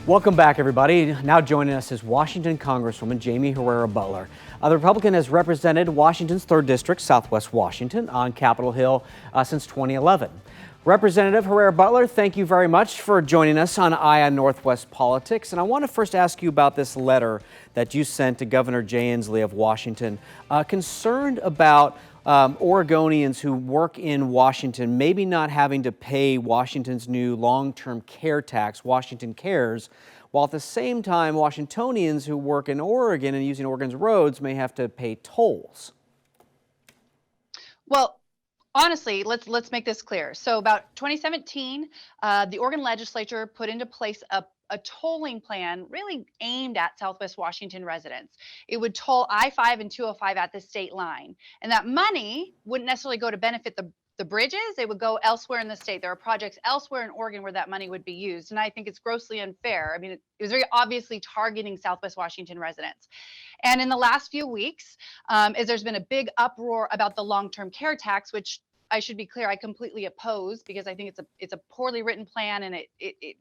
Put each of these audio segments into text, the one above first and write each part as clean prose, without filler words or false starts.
Welcome back, everybody. Now joining us is Washington Congresswoman Jamie Herrera Beutler. The Republican has represented Washington's 3rd District, Southwest Washington, on Capitol Hill since 2011. Representative Herrera Beutler, thank you very much for joining us on Eye on Northwest Politics. And I want to first ask you about this letter that you sent to Governor Jay Inslee of Washington, concerned about Oregonians who work in Washington maybe not having to pay Washington's new long-term care tax, Washington Cares, while at the same time Washingtonians who work in Oregon and using Oregon's roads may have to pay tolls. Well, honestly, let's make this clear. So about 2017, the Oregon legislature put into place a tolling plan really aimed at Southwest Washington residents. It would toll I-5 and 205 at the state line. And that money wouldn't necessarily go to benefit the bridges. It would go elsewhere in the state. There are projects elsewhere in Oregon where that money would be used. And I think it's grossly unfair. I mean, it was very obviously targeting Southwest Washington residents. And in the last few weeks, as there's been a big uproar about the long-term care tax, which I should be clear, I completely oppose, because I think it's a poorly written plan, and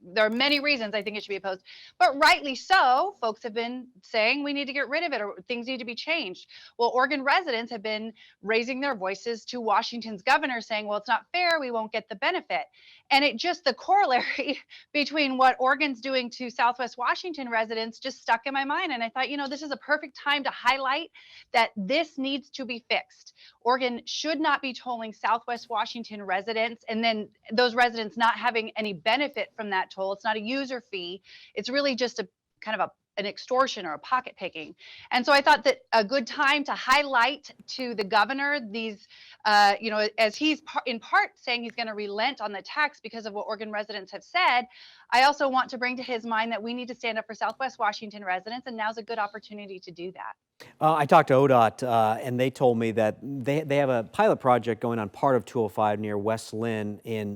there are many reasons I think it should be opposed. But rightly so, folks have been saying we need to get rid of it or things need to be changed. Well, Oregon residents have been raising their voices to Washington's governor saying, well, it's not fair, we won't get the benefit. And it just, the corollary between what Oregon's doing to Southwest Washington residents just stuck in my mind. And I thought, this is a perfect time to highlight that this needs to be fixed. Oregon should not be tolling Southwest Washington residents and then those residents not having any benefit from that toll. It's not a user fee. It's really just a kind of an extortion or a pocket picking. And so I thought that a good time to highlight to the governor these, as he's in part saying he's going to relent on the tax because of what Oregon residents have said, I also want to bring to his mind that we need to stand up for Southwest Washington residents, and now's a good opportunity to do that. I talked to ODOT, and they told me that they have a pilot project going on part of 205 near West Lynn in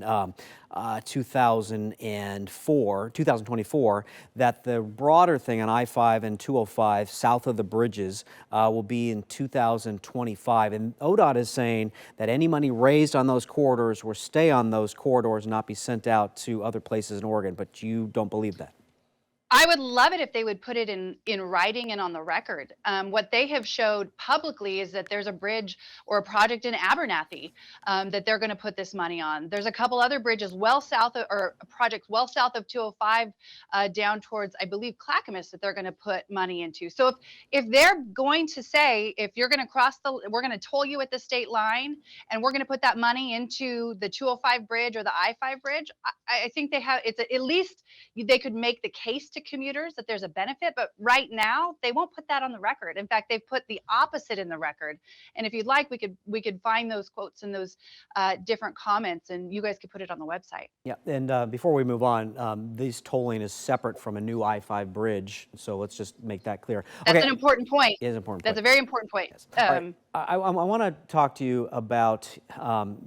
2024, that the broader thing on I-5 and 205 south of the bridges will be in 2025. And ODOT is saying that any money raised on those corridors will stay on those corridors and not be sent out to other places in Oregon. But you don't believe that? I would love it if they would put it in writing and on the record. What they have showed publicly is that there's a bridge or a project in Abernathy that they're going to put this money on. There's a couple other bridges well south of, or projects well south of 205 down towards, I believe, Clackamas that they're going to put money into. So if they're going to say, if you're going to we're going to toll you at the state line and we're going to put that money into the 205 bridge or the I-5 bridge, I think at least they could make the case to commuters that there's a benefit, but right now they won't put that on the record. In fact, they've put the opposite in the record. And if you'd like, we could find those quotes and those different comments, and you guys could put it on the website. Yeah, and before we move on, this tolling is separate from a new I-5 bridge, so let's just make that clear. That's an important point. It is an important point. That's a very important point. Yes. Right. I want to talk to you about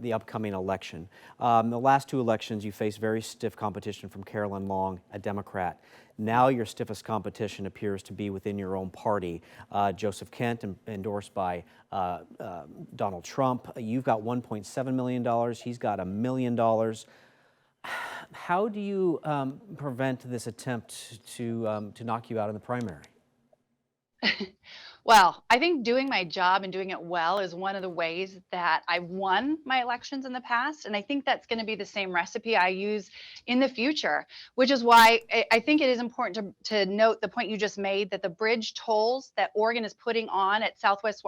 the upcoming election. The last two elections, you faced very stiff competition from Carolyn Long, a Democrat. Now your stiffest competition appears to be within your own party. Joseph Kent, endorsed by Donald Trump. You've got $1.7 million. He's got $1 million. How do you prevent this attempt to knock you out in the primary? Well, I think doing my job and doing it well is one of the ways that I've won my elections in the past. And I think that's going to be the same recipe I use in the future, which is why I think it is important to note the point you just made, that the bridge tolls that Oregon is putting on at Southwest,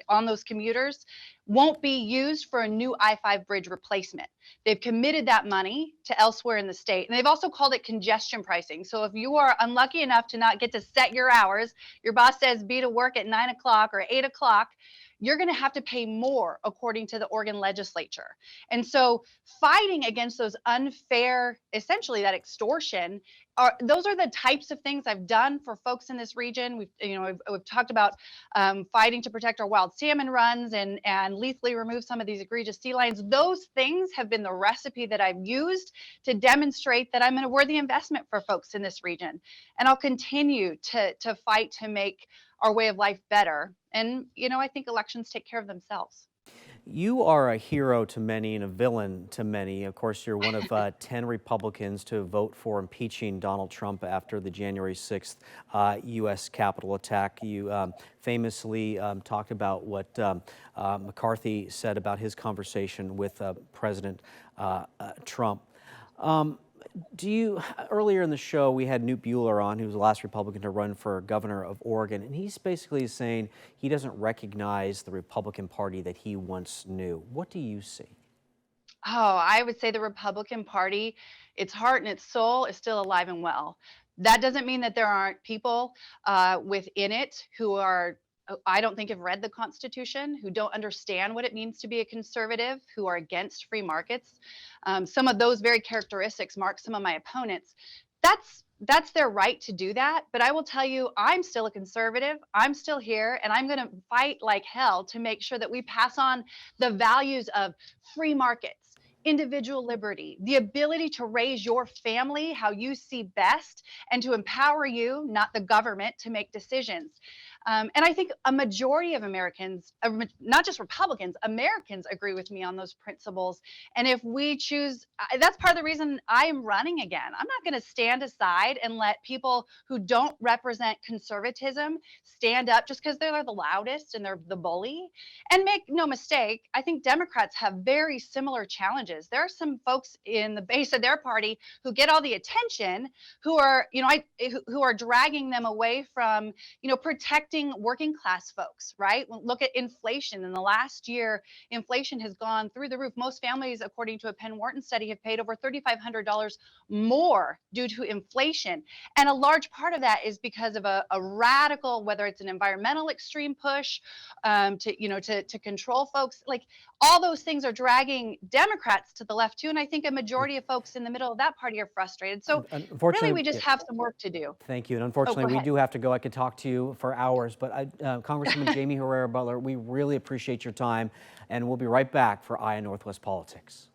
on those commuters, won't be used for a new I-5 bridge replacement. They've committed that money to elsewhere in the state. And they've also called it congestion pricing. So if you are unlucky enough to not get to set your hours, your boss says be to work at 9 o'clock or 8 o'clock, you're going to have to pay more, according to the Oregon legislature. And so fighting against those unfair, essentially that extortion, those are the types of things I've done for folks in this region. We've talked about fighting to protect our wild salmon runs and lethally remove some of these egregious sea lions. Those things have been the recipe that I've used to demonstrate that I'm a worthy investment for folks in this region. And I'll continue to fight to make our way of life better. And, I think elections take care of themselves. You are a hero to many and a villain to many. Of course, you're one of 10 Republicans to vote for impeaching Donald Trump after the January 6th U.S. Capitol attack. You famously talked about what McCarthy said about his conversation with President Trump. Earlier in the show, we had Newt Beutler on, who was the last Republican to run for governor of Oregon, and he's basically saying he doesn't recognize the Republican Party that he once knew. What do you see? Oh, I would say the Republican Party, its heart and its soul is still alive and well. That doesn't mean that there aren't people within it who are, I don't think, have read the Constitution, who don't understand what it means to be a conservative, who are against free markets. Some of those very characteristics mark some of my opponents. That's their right to do that. But I will tell you, I'm still a conservative. I'm still here, and I'm going to fight like hell to make sure that we pass on the values of free markets, individual liberty, the ability to raise your family how you see best, and to empower you, not the government, to make decisions. And I think a majority of Americans, not just Republicans, Americans agree with me on those principles. And if we choose, that's part of the reason I am running again. I'm not going to stand aside and let people who don't represent conservatism stand up just because they're the loudest and they're the bully. And make no mistake, I think Democrats have very similar challenges. There are some folks in the base of their party who get all the attention, who are, who are dragging them away from, protecting working class folks, right? Look at inflation. In the last year, inflation has gone through the roof. Most families, according to a Penn Wharton study, have paid over $3,500 more due to inflation. And a large part of that is because of a radical, whether it's an environmental extreme push to control folks. Like, all those things are dragging Democrats to the left too. And I think a majority of folks in the middle of that party are frustrated. So really, we just have some work to do. Thank you. And unfortunately, we do have to go. I could talk to you for hours, but Congresswoman Jamie Herrera Beutler, we really appreciate your time, and we'll be right back for Eye on Northwest Politics.